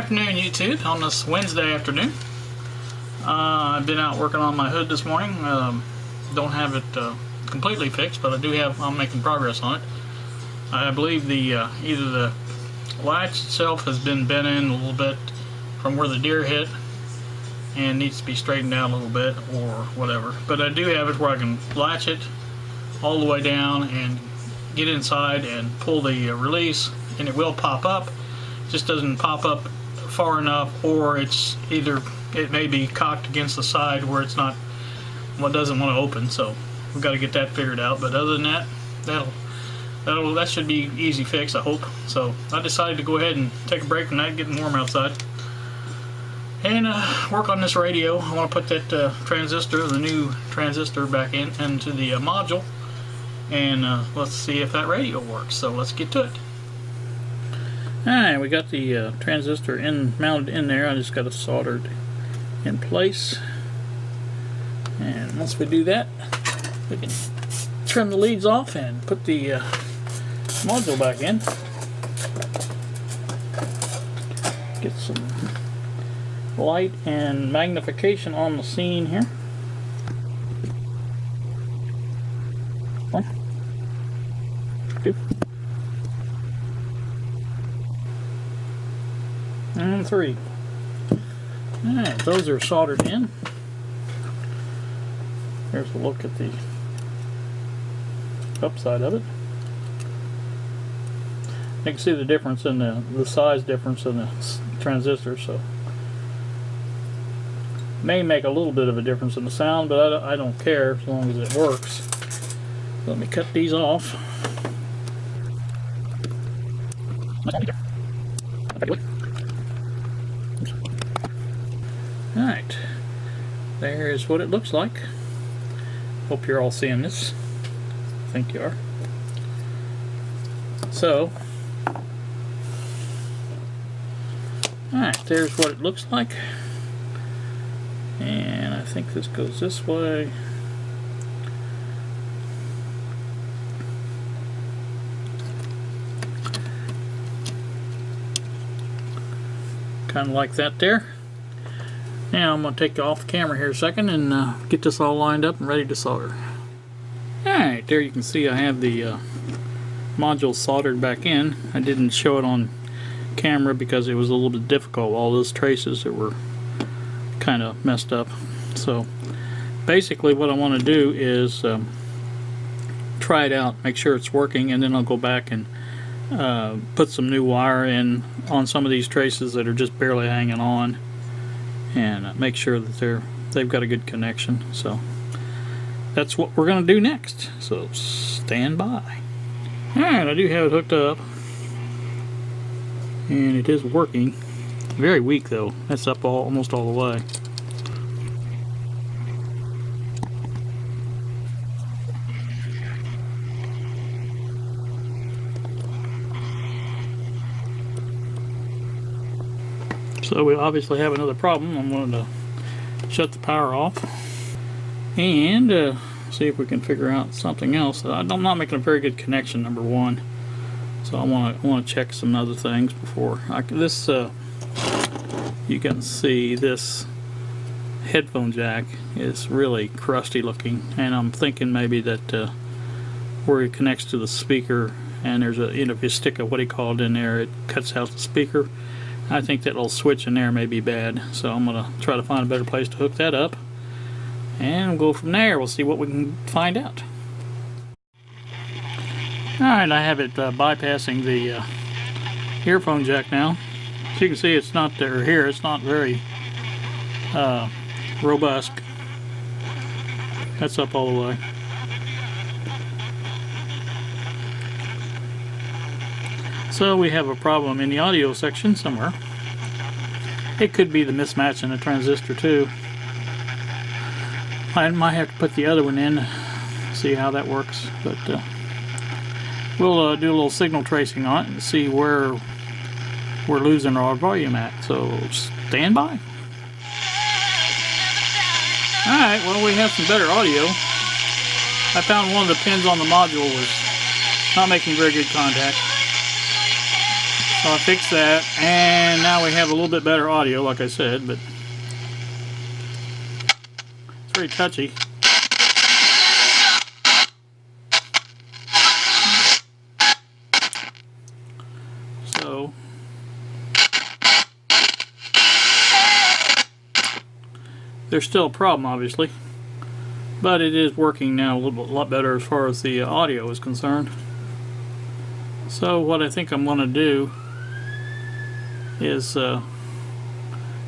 afternoon, YouTube, on this Wednesday afternoon. I've been out working on my hood this morning. Don't have it completely fixed, but I'm making progress on it. I believe either the latch itself has been bent in a little bit from where the deer hit and needs to be straightened out a little bit or whatever. But I do have it where I can latch it all the way down and get inside and pull the release, and it will pop up. It just doesn't pop up far enough, or it may be cocked against the side where it's not, doesn't want to open. So we've got to get that figured out. But other than that, that should be easy fix, I hope. So I decided to go ahead and take a break from that, getting warm outside, and work on this radio. I want to put that the new transistor back into the module, and let's see if that radio works. So let's get to it. Alright, we got the transistor mounted in there. I just got it soldered in place, and once we do that, we can trim the leads off and put the module back in. Get some light and magnification on the scene here. One, two, and three. Alright, those are soldered in. Here's a look at the upside of it. You can see the difference in the size difference in the transistor, so may make a little bit of a difference in the sound, but I don't care as long as it works. Let me cut these off. Alright, there's what it looks like. Hope you're all seeing this. I think you are. So, alright, there's what it looks like. And I think this goes this way. Kind of like that there. Now I'm going to take you off the camera here a second and get this all lined up and ready to solder. Alright, there you can see I have the module soldered back in. I didn't show it on camera because it was a little bit difficult. All those traces that were kind of messed up. So basically what I want to do is try it out, make sure it's working, and then I'll go back and put some new wire in on some of these traces that are just barely hanging on, and make sure that they've got a good connection. So that's what we're going to do next, so stand by. Alright, I do have it hooked up, and it is working. Very weak though, that's up almost all the way. So we obviously have another problem. I'm going to shut the power off and see if we can figure out something else. I'm not making a very good connection, number one. So I want to check some other things before this. You can see this headphone jack is really crusty looking, and I'm thinking maybe that where it connects to the speaker, and there's if you stick a in there, it cuts out the speaker. I think that little switch in there may be bad, so I'm going to try to find a better place to hook that up, and we'll go from there. We'll see what we can find out. Alright, I have it bypassing the earphone jack now. As you can see, it's not there here. It's not very robust. That's up all the way. So we have a problem in the audio section somewhere. It could be the mismatch in the transistor too. I might have to put the other one in, see how that works, but we'll do a little signal tracing on it and see where we're losing our volume at. So stand by. Alright, well, we have some better audio. I found one of the pins on the module was not making very good contact. So I fixed that, and now we have a little bit better audio, like I said, but it's very touchy. So there's still a problem, obviously, but it is working now a lot better as far as the audio is concerned. So what I think I'm going to do is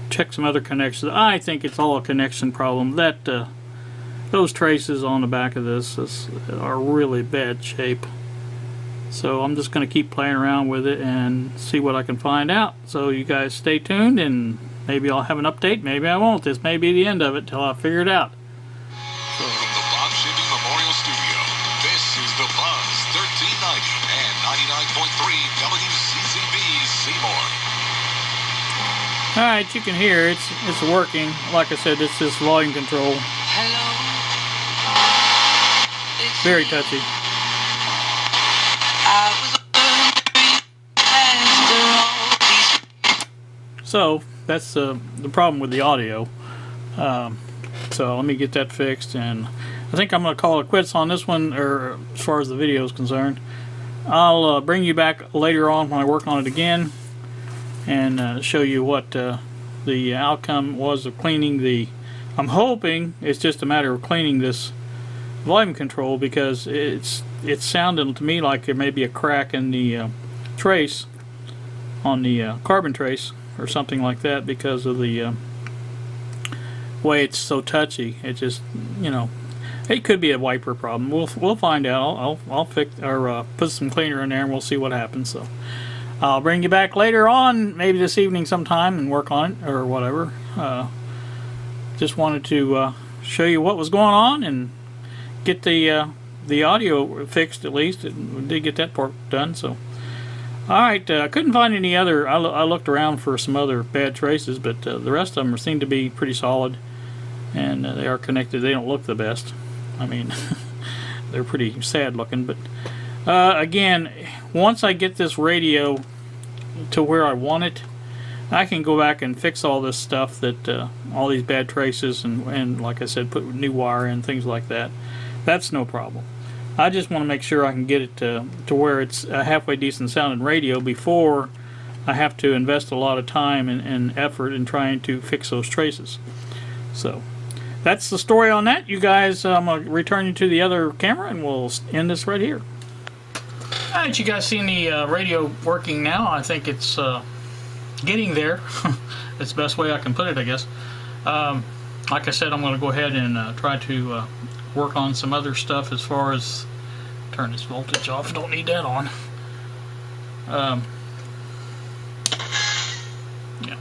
check some other connections. I think it's all a connection problem. That those traces on the back of this are really bad shape. So I'm just going to keep playing around with it and see what I can find out. So you guys stay tuned, and maybe I'll have an update, maybe I won't. This may be the end of it till I figure it out. From the Bob Shipping Memorial Studio, this is the Buzz 1390 and 99.3 WCCB Seymour. Alright, you can hear it's working. Like I said, it's this volume control. Hello. Very touchy. So that's the problem with the audio. So let me get that fixed, and I think I'm going to call it quits on this one, or as far as the video is concerned. I'll bring you back later on when I work on it again and show you what the outcome was of cleaning the... I'm hoping it's just a matter of cleaning this volume control, because it's sounding to me like there may be a crack in the trace on the carbon trace or something like that, because of the way it's so touchy. It just, you know, it could be a wiper problem. We'll find out. I'll fix, or put some cleaner in there, and we'll see what happens. So I'll bring you back later on, maybe this evening sometime, and work on it or whatever. Just wanted to show you what was going on and get the audio fixed at least. We did get that part done. So alright, I couldn't find any other. I looked around for some other bad traces, but the rest of them seem to be pretty solid, and they are connected. They don't look the best. I mean, they're pretty sad looking, but again, once I get this radio to where I want it, I can go back and fix all this stuff, that all these bad traces, and like I said, put new wire in, things like that. That's no problem. I just want to make sure I can get it to where it's a halfway decent sounding radio before I have to invest a lot of time and effort in trying to fix those traces. So that's the story on that. You guys, I'm going to return you to the other camera, and we'll end this right here. Alright, you guys seen the radio working now. I think it's getting there. It's the best way I can put it, I guess. Like I said, I'm going to go ahead and try to work on some other stuff as far as... Turn this voltage off. Don't need that on. Yeah.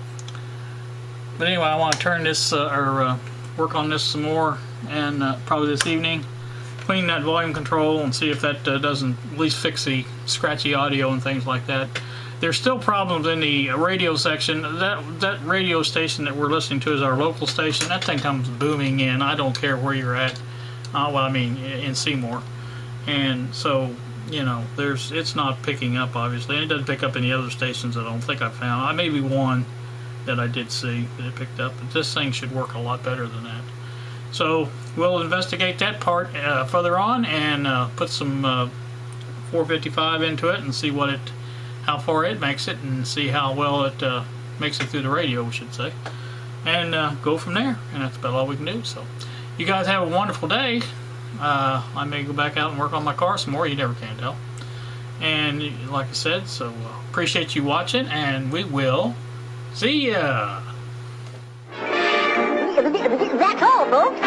But anyway, I want to turn this work on this some more, and probably this evening, clean that volume control and see if that doesn't at least fix the scratchy audio and things like that. There's still problems in the radio section. That radio station that we're listening to is our local station. That thing comes booming in. I don't care where you're at. Well, I mean, in Seymour. And so, you know, it's not picking up, obviously. And it doesn't pick up any other stations I don't think I found. Maybe one that I did see that it picked up. But this thing should work a lot better than that. So we'll investigate that part further on, and put some 455 into it and see how far it makes it, and see how well it makes it through the radio, we should say, and go from there. And that's about all we can do. So you guys have a wonderful day. I may go back out and work on my car some more. You never can tell. And like I said, so appreciate you watching, and we will see ya. That's all, folks.